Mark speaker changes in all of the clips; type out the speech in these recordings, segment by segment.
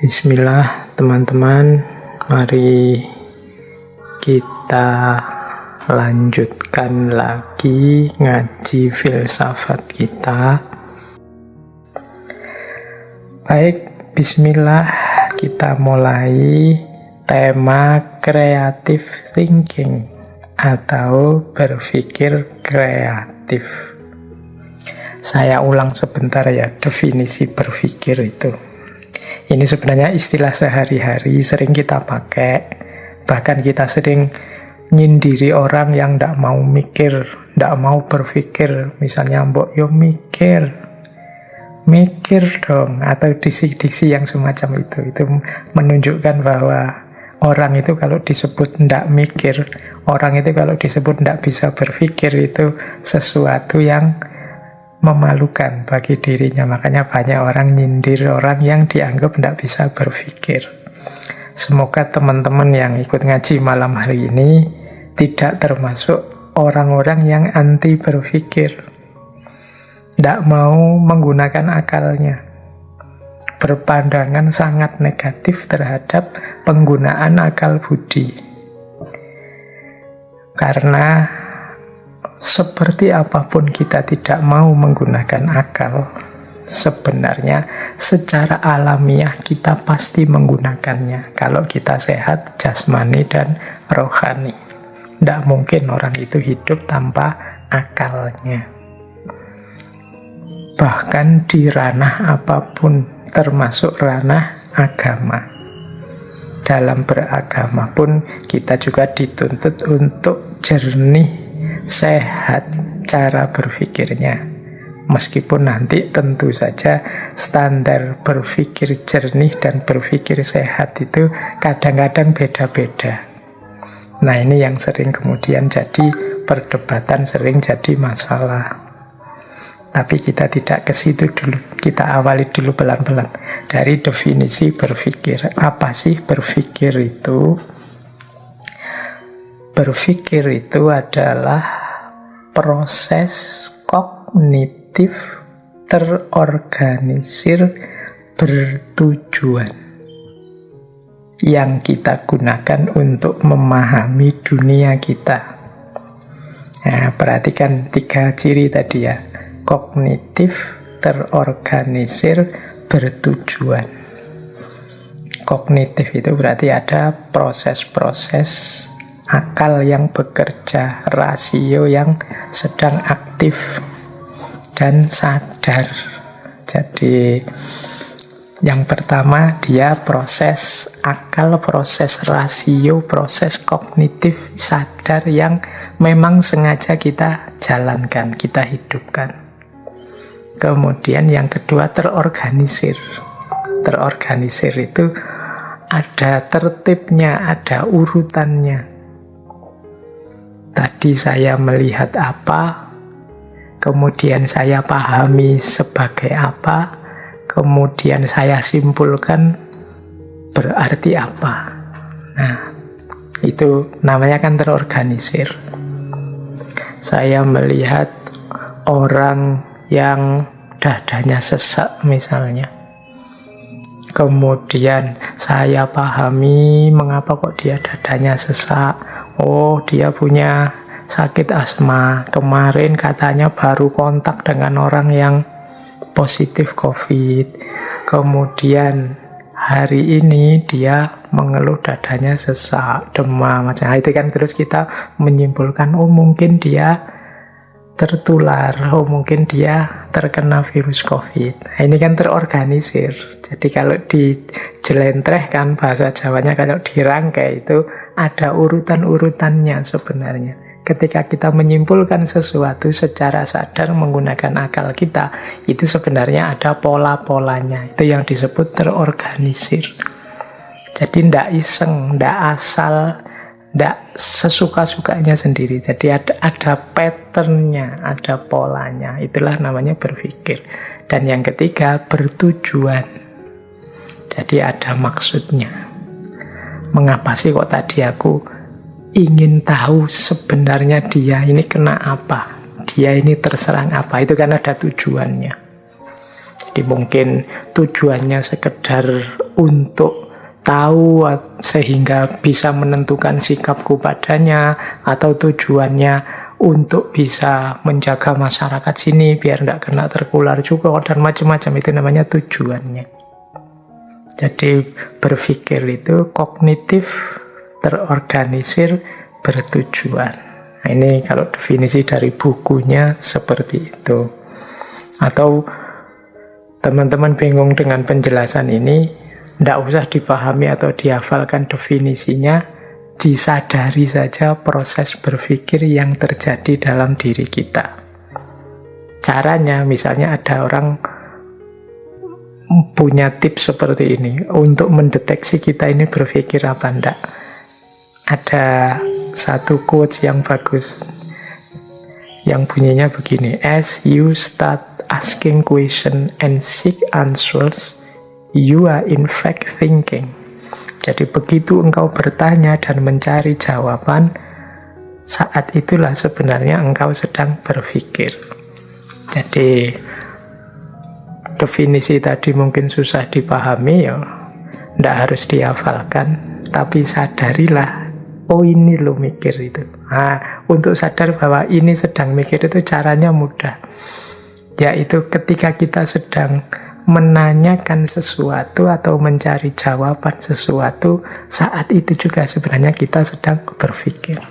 Speaker 1: Bismillah teman-teman, mari kita lanjutkan lagi ngaji filsafat kita. Baik, bismillah, kita mulai tema creative thinking atau berpikir kreatif. Saya ulang sebentar ya, definisi berpikir itu. Ini sebenarnya istilah sehari-hari sering kita pakai. Bahkan kita sering nyindiri orang yang tidak mau mikir, tidak mau berpikir. Misalnya, mbok yo mikir dong. Atau diksi-diksi yang semacam itu. Itu menunjukkan bahwa orang itu kalau disebut tidak mikir, orang itu kalau disebut tidak bisa berpikir, itu sesuatu yang memalukan bagi dirinya. Makanya banyak orang nyindir orang yang dianggap tidak bisa berpikir. Semoga teman-teman yang ikut ngaji malam hari ini tidak termasuk orang-orang yang anti berpikir, tidak mau menggunakan akalnya, berpandangan sangat negatif terhadap penggunaan akal budi. Karena seperti apapun kita tidak mau menggunakan akal, sebenarnya secara alamiah kita pasti menggunakannya. Kalau kita sehat jasmani dan rohani, tidak mungkin orang itu hidup tanpa akalnya. Bahkan di ranah apapun, termasuk ranah agama. Dalam beragama pun kita juga dituntut untuk jernih, sehat cara berpikirnya. Meskipun nanti tentu saja standar berpikir jernih dan berpikir sehat itu kadang-kadang beda-beda. Nah, ini yang sering kemudian jadi perdebatan, sering jadi masalah. Tapi kita tidak ke situ dulu. Kita awali dulu pelan-pelan dari definisi berpikir. Apa sih berpikir itu? Berpikir itu adalah proses kognitif terorganisir bertujuan yang kita gunakan untuk memahami dunia kita. Nah, perhatikan 3 ciri tadi ya. Kognitif terorganisir bertujuan. Kognitif itu berarti ada proses-proses akal yang bekerja, rasio yang sedang aktif dan sadar. Jadi yang pertama dia proses akal, proses rasio, proses kognitif sadar yang memang sengaja kita jalankan, kita hidupkan. Kemudian yang kedua terorganisir. Terorganisir itu ada tertibnya, ada urutannya. Tadi saya melihat apa, kemudian saya pahami sebagai apa, kemudian saya simpulkan berarti apa. Nah, itu namanya kan terorganisir. Saya melihat orang yang dadanya sesak misalnya. Kemudian saya pahami mengapa kok dia dadanya sesak. Oh, dia punya sakit asma. Kemarin katanya baru kontak dengan orang yang positif COVID. Kemudian hari ini dia mengeluh dadanya sesak, demam, macam itu kan. Terus kita menyimpulkan, oh mungkin dia tertular, oh mungkin dia terkena virus COVID. Nah, ini kan terorganisir. Jadi kalau dijelentrehkan bahasa Jawanya, kalau dirangkai itu ada urutan-urutannya sebenarnya. Ketika kita menyimpulkan sesuatu secara sadar menggunakan akal kita, itu sebenarnya ada pola-polanya. Itu yang disebut terorganisir. Jadi tidak iseng, tidak asal, tidak sesuka-sukanya sendiri. Jadi ada patternnya, ada polanya. Itulah namanya berpikir. Dan yang ketiga, bertujuan. Jadi ada maksudnya. Mengapa sih kok tadi aku ingin tahu sebenarnya dia ini kena apa, dia ini terserang apa. Itu kan ada tujuannya. Jadi mungkin tujuannya sekedar untuk tahu sehingga bisa menentukan sikapku padanya, atau tujuannya untuk bisa menjaga masyarakat sini biar nggak kena tertular juga, dan macam-macam. Itu namanya tujuannya. Jadi berpikir itu kognitif, terorganisir, bertujuan. Nah, ini kalau definisi dari bukunya seperti itu. Atau teman-teman bingung dengan penjelasan ini, tidak usah dipahami atau dihafalkan definisinya, disadari saja proses berpikir yang terjadi dalam diri kita. Caranya, misalnya ada orang punya tips seperti ini untuk mendeteksi kita ini berpikir apa enggak. Ada satu quotes yang bagus yang bunyinya begini: as you start asking question and seek answers, you are in fact thinking. Jadi begitu engkau bertanya dan mencari jawaban, saat itulah sebenarnya engkau sedang berpikir. Jadi definisi tadi mungkin susah dipahami, ya tidak harus dihafalkan, tapi sadarilah, oh ini lo mikir itu. Nah, untuk sadar bahwa ini sedang mikir itu caranya mudah, yaitu ketika kita sedang menanyakan sesuatu atau mencari jawaban sesuatu, saat itu juga sebenarnya kita sedang berpikir.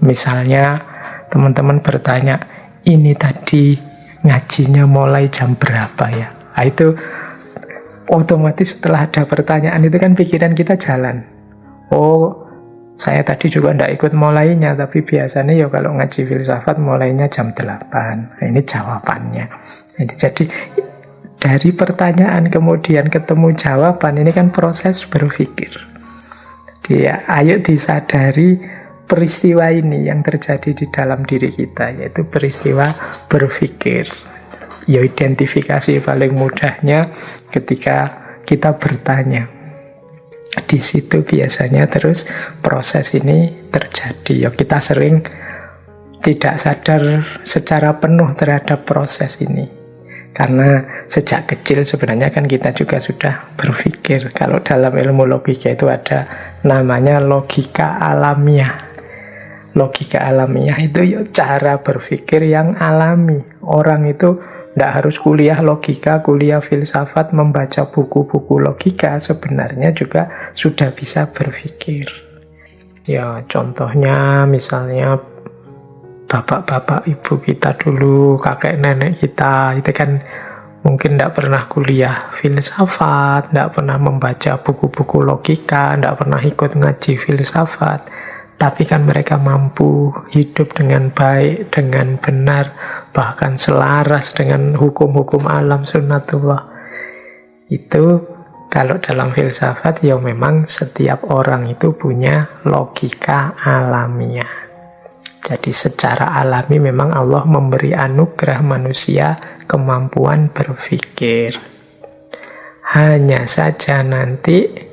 Speaker 1: Misalnya teman-teman bertanya, ini tadi ngajinya mulai jam berapa ya? Nah, itu otomatis setelah ada pertanyaan itu kan pikiran kita jalan. Oh, saya tadi juga tidak ikut mulainya, tapi biasanya ya kalau ngaji filsafat mulainya jam 8. Nah, ini jawabannya. Jadi dari pertanyaan kemudian ketemu jawaban, ini kan proses berpikir. Jadi ayo disadari peristiwa ini yang terjadi di dalam diri kita, yaitu peristiwa berpikir. Ya, identifikasi paling mudahnya ketika kita bertanya. Di situ biasanya terus proses ini terjadi. Ya, kita sering tidak sadar secara penuh terhadap proses ini. Karena sejak kecil sebenarnya kan kita juga sudah berpikir. Kalau dalam ilmu logika itu ada namanya logika alamiah. Logika alamiah itu ya cara berpikir yang alami. Orang itu tidak harus kuliah logika, kuliah filsafat, membaca buku-buku logika, sebenarnya juga sudah bisa berpikir. Ya, contohnya misalnya bapak-bapak ibu kita dulu, kakek nenek kita, itu kan mungkin tidak pernah kuliah filsafat, tidak pernah membaca buku-buku logika, tidak pernah ikut ngaji filsafat, tapi kan mereka mampu hidup dengan baik, dengan benar, bahkan selaras dengan hukum-hukum alam sunnatullah. Itu kalau dalam filsafat ya memang setiap orang itu punya logika alamiah. Jadi secara alami memang Allah memberi anugerah manusia kemampuan berpikir. Hanya saja nanti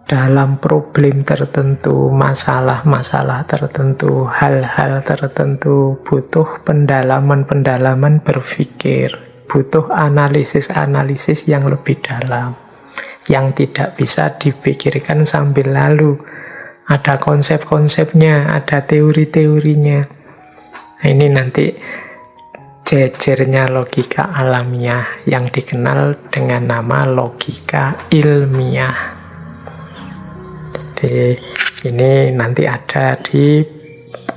Speaker 1: dalam problem tertentu, masalah-masalah tertentu, hal-hal tertentu butuh pendalaman-pendalaman berpikir, butuh analisis-analisis yang lebih dalam, yang tidak bisa dipikirkan sambil lalu. Ada konsep-konsepnya, ada teori-teorinya. Nah, ini nanti jejernya logika alamiah yang dikenal dengan nama logika ilmiah. Jadi ini nanti ada di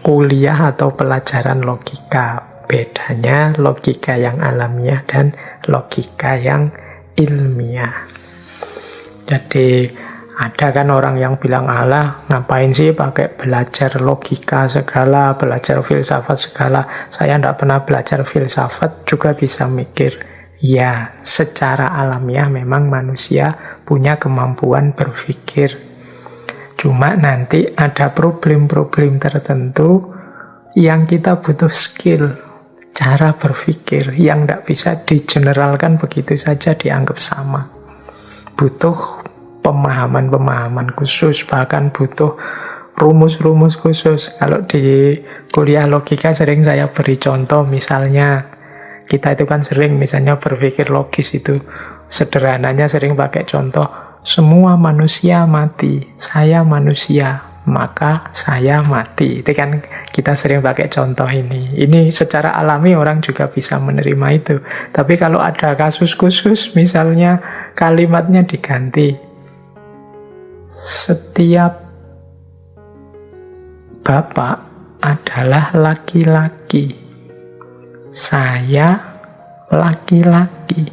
Speaker 1: kuliah atau pelajaran logika. Bedanya logika yang alamiah dan logika yang ilmiah. Jadi ada kan orang yang bilang, alah ngapain sih pakai belajar logika segala, belajar filsafat segala, saya tidak pernah belajar filsafat juga bisa mikir. Ya, secara alamiah memang manusia punya kemampuan berpikir. Cuma nanti ada problem-problem tertentu yang kita butuh skill, cara berpikir yang tidak bisa digeneralkan begitu saja dianggap sama. Butuh pemahaman-pemahaman khusus, bahkan butuh rumus-rumus khusus. Kalau di kuliah logika sering saya beri contoh, misalnya kita itu kan sering misalnya berpikir logis itu, sederhananya sering pakai contoh, semua manusia mati, saya manusia, maka saya mati. Itu kan kita sering pakai contoh ini. Ini secara alami orang juga bisa menerima itu. Tapi kalau ada kasus khusus, misalnya kalimatnya diganti. Setiap bapak adalah laki-laki. Saya laki-laki.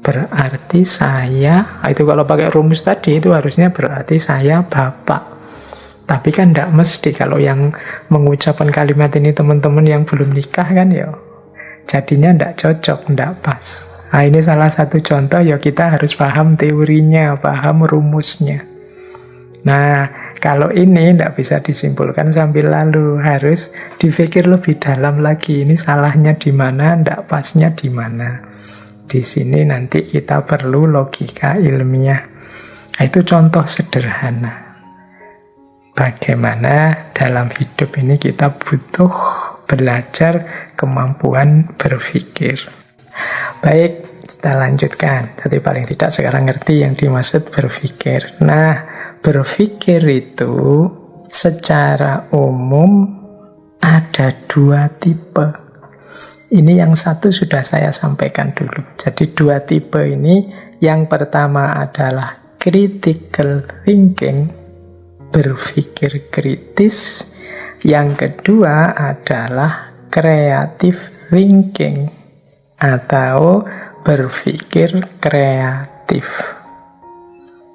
Speaker 1: Berarti saya, itu kalau pakai rumus tadi itu harusnya berarti saya bapak. Tapi kan tidak mesti kalau yang mengucapkan kalimat ini teman-teman yang belum nikah kan ya. Jadinya tidak cocok, tidak pas. Nah ini salah satu contoh ya, kita harus paham teorinya, paham rumusnya. Nah kalau ini tidak bisa disimpulkan sambil lalu, harus dipikir lebih dalam lagi. Ini salahnya di mana, tidak pasnya di mana. Di sini nanti kita perlu logika ilmiah. Nah, itu contoh sederhana. Bagaimana dalam hidup ini kita butuh belajar kemampuan berpikir. Baik, kita lanjutkan. Jadi paling tidak sekarang ngerti yang dimaksud berpikir. Nah, berpikir itu secara umum ada dua tipe. Ini yang satu sudah saya sampaikan dulu. Jadi dua tipe ini, yang pertama adalah critical thinking, berpikir kritis. Yang kedua adalah creative thinking, atau berpikir kreatif.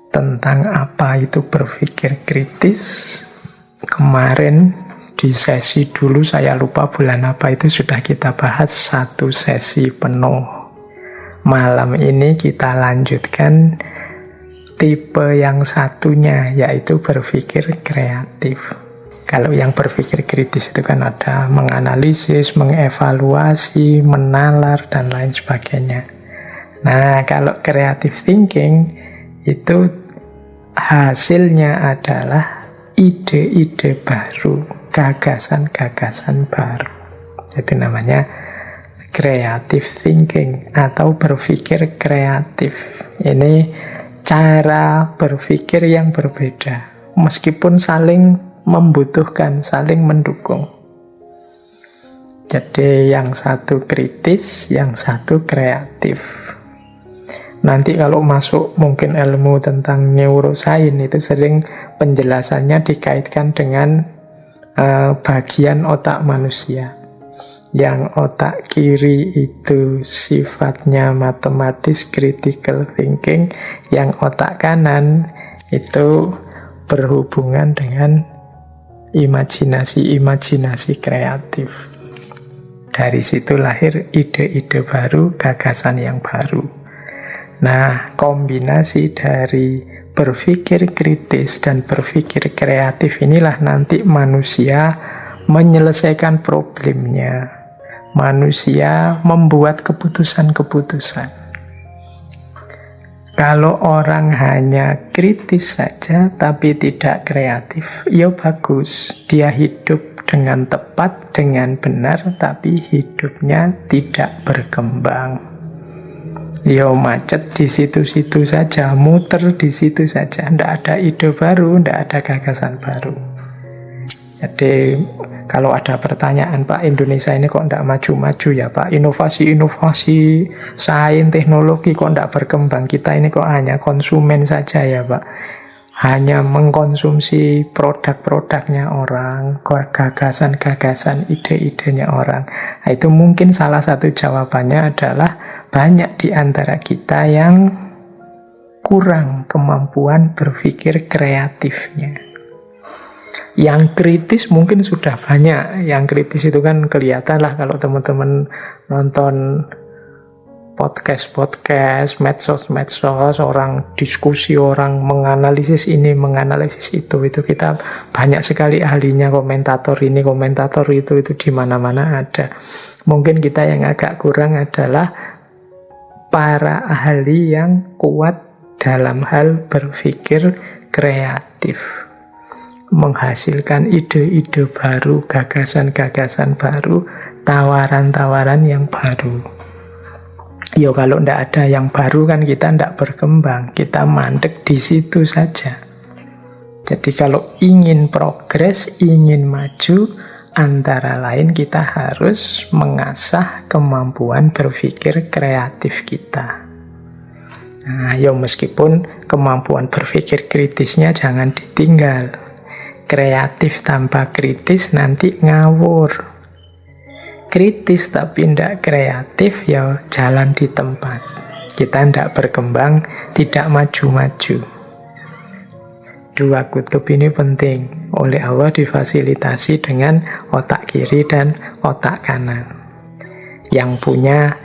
Speaker 1: Tentang apa itu berpikir kritis, kemarin di sesi dulu, saya lupa bulan apa itu, sudah kita bahas satu sesi penuh. Malam ini kita lanjutkan tipe yang satunya, yaitu berpikir kreatif. Kalau yang berpikir kritis itu kan ada menganalisis, mengevaluasi, menalar, dan lain sebagainya. Nah, kalau creative thinking itu hasilnya adalah ide-ide baru, gagasan-gagasan baru. Itu namanya creative thinking atau berpikir kreatif. Ini cara berpikir yang berbeda, meskipun saling membutuhkan, saling mendukung. Jadi yang satu kritis, yang satu kreatif. Nanti kalau masuk mungkin ilmu tentang neuroscience itu sering penjelasannya dikaitkan dengan bagian otak manusia. Yang otak kiri itu sifatnya matematis, critical thinking. Yang otak kanan itu berhubungan dengan imajinasi kreatif. Dari situ lahir ide-ide baru, gagasan yang baru. Nah, kombinasi dari berpikir kritis dan berpikir kreatif inilah nanti manusia menyelesaikan problemnya. Manusia membuat keputusan-keputusan. Kalau orang hanya kritis saja tapi tidak kreatif, ya bagus. Dia hidup dengan tepat, dengan benar, tapi hidupnya tidak berkembang. Ya macet di situ-situ saja, muter di situ saja, tidak ada ide baru, tidak ada gagasan baru. Jadi kalau ada pertanyaan, Pak, Indonesia ini kok tidak maju-maju ya Pak, inovasi-inovasi sains, teknologi kok tidak berkembang, kita ini kok hanya konsumen saja ya Pak, hanya mengkonsumsi produk-produknya orang, gagasan-gagasan, ide-idenya orang. Nah, itu mungkin salah satu jawabannya adalah banyak di antara kita yang kurang kemampuan berpikir kreatifnya. Yang kritis mungkin sudah banyak. Yang kritis itu kan kelihatan lah kalau teman-teman nonton podcast, medsos, orang diskusi, orang menganalisis ini, menganalisis itu kita banyak sekali ahlinya, komentator ini, komentator itu di mana-mana ada. Mungkin kita yang agak kurang adalah para ahli yang kuat dalam hal berpikir kreatif, menghasilkan ide-ide baru, gagasan-gagasan baru, tawaran-tawaran yang baru. Yo kalau ndak ada yang baru kan kita ndak berkembang, kita mandek di situ saja. Jadi kalau ingin progres, ingin maju, antara lain kita harus mengasah kemampuan berpikir kreatif kita. Nah, yo meskipun kemampuan berpikir kritisnya jangan ditinggal. Kreatif tanpa kritis nanti ngawur. Kritis tapi tidak kreatif, ya jalan di tempat. Kita tidak berkembang, tidak maju-maju. Dua kutub ini penting. Oleh Allah difasilitasi dengan otak kiri dan otak kanan. Yang punya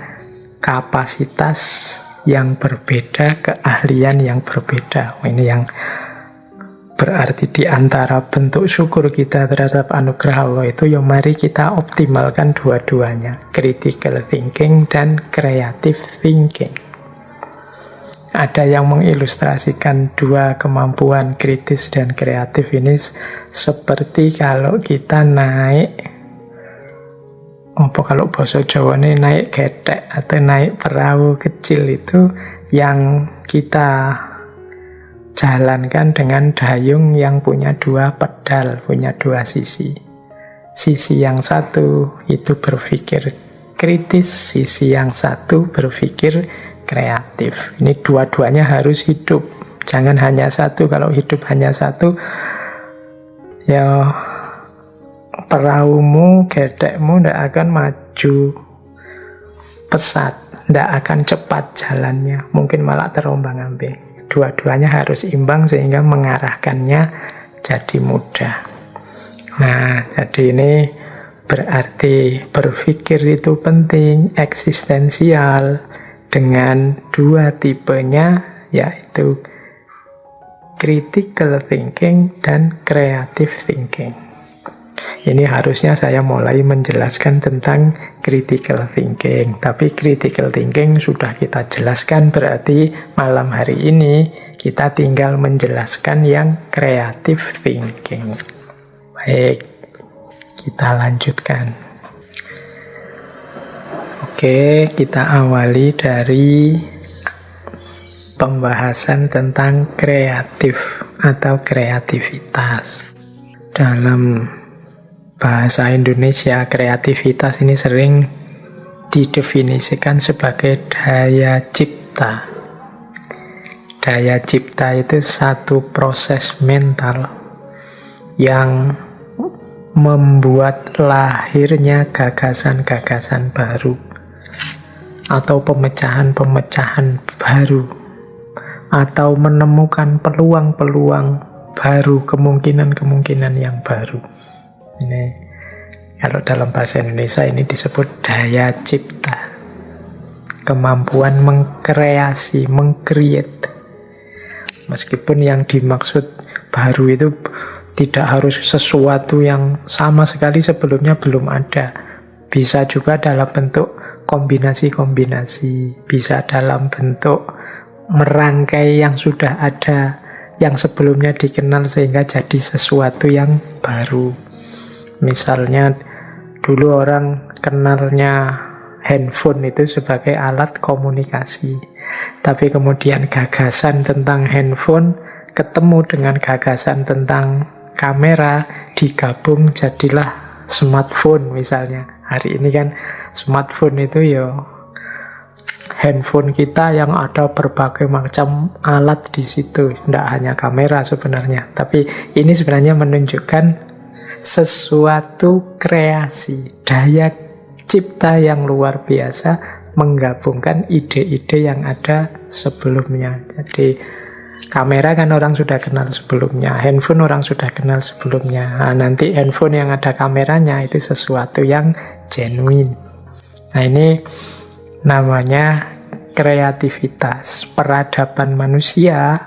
Speaker 1: kapasitas yang berbeda, keahlian yang berbeda. Ini yang berarti di antara bentuk syukur kita terhadap anugerah Allah itu, ya mari kita optimalkan dua-duanya, critical thinking dan creative thinking. Ada yang mengilustrasikan dua kemampuan kritis dan kreatif ini seperti kalau kita naik, kalau bahasa Jawa ini naik getek atau naik perahu kecil, itu yang kita jalankan dengan dayung yang punya dua pedal, punya dua sisi. Sisi yang satu itu berpikir kritis, sisi yang satu berpikir kreatif. Ini dua-duanya harus hidup. Jangan hanya satu. Kalau hidup hanya satu, ya perahumu, gedekmu tidak akan maju pesat, tidak akan cepat jalannya. Mungkin malah terombang-ambing. Dua-duanya harus imbang sehingga mengarahkannya jadi mudah. Nah, jadi ini berarti berpikir itu penting, eksistensial, dengan dua tipenya, yaitu critical thinking dan creative thinking. Ini harusnya saya mulai menjelaskan tentang critical thinking. Tapi critical thinking sudah kita jelaskan, berarti malam hari ini kita tinggal menjelaskan yang creative thinking. Baik, kita lanjutkan. Oke, kita awali dari pembahasan tentang kreatif atau kreativitas. Dalam bahasa Indonesia, kreativitas ini sering didefinisikan sebagai daya cipta. Daya cipta itu satu proses mental yang membuat lahirnya gagasan-gagasan baru atau pemecahan-pemecahan baru, atau menemukan peluang-peluang baru, kemungkinan-kemungkinan yang baru. Ini kalau dalam bahasa Indonesia ini disebut daya cipta, kemampuan mengkreasi, mengcreate. Meskipun yang dimaksud baru itu tidak harus sesuatu yang sama sekali sebelumnya belum ada. Bisa juga dalam bentuk kombinasi-kombinasi, bisa dalam bentuk merangkai yang sudah ada, yang sebelumnya dikenal sehingga jadi sesuatu yang baru. Misalnya dulu orang kenalnya handphone itu sebagai alat komunikasi, tapi kemudian gagasan tentang handphone ketemu dengan gagasan tentang kamera, digabung jadilah smartphone misalnya. Hari ini kan smartphone itu ya handphone kita yang ada berbagai macam alat di situ, tidak hanya kamera sebenarnya. Tapi ini sebenarnya menunjukkan sesuatu kreasi, daya cipta yang luar biasa, menggabungkan ide-ide yang ada sebelumnya. Jadi kamera kan orang sudah kenal sebelumnya, handphone orang sudah kenal sebelumnya. Nah, nanti handphone yang ada kameranya itu sesuatu yang genuine. Nah, ini namanya kreativitas. Peradaban manusia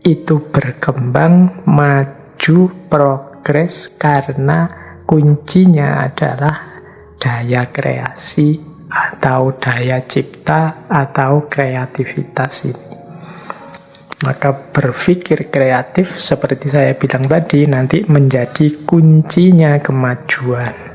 Speaker 1: itu berkembang, maju, progres karena kuncinya adalah daya kreasi atau daya cipta atau kreativitas ini. Maka berpikir kreatif seperti saya bilang tadi nanti menjadi kuncinya kemajuan.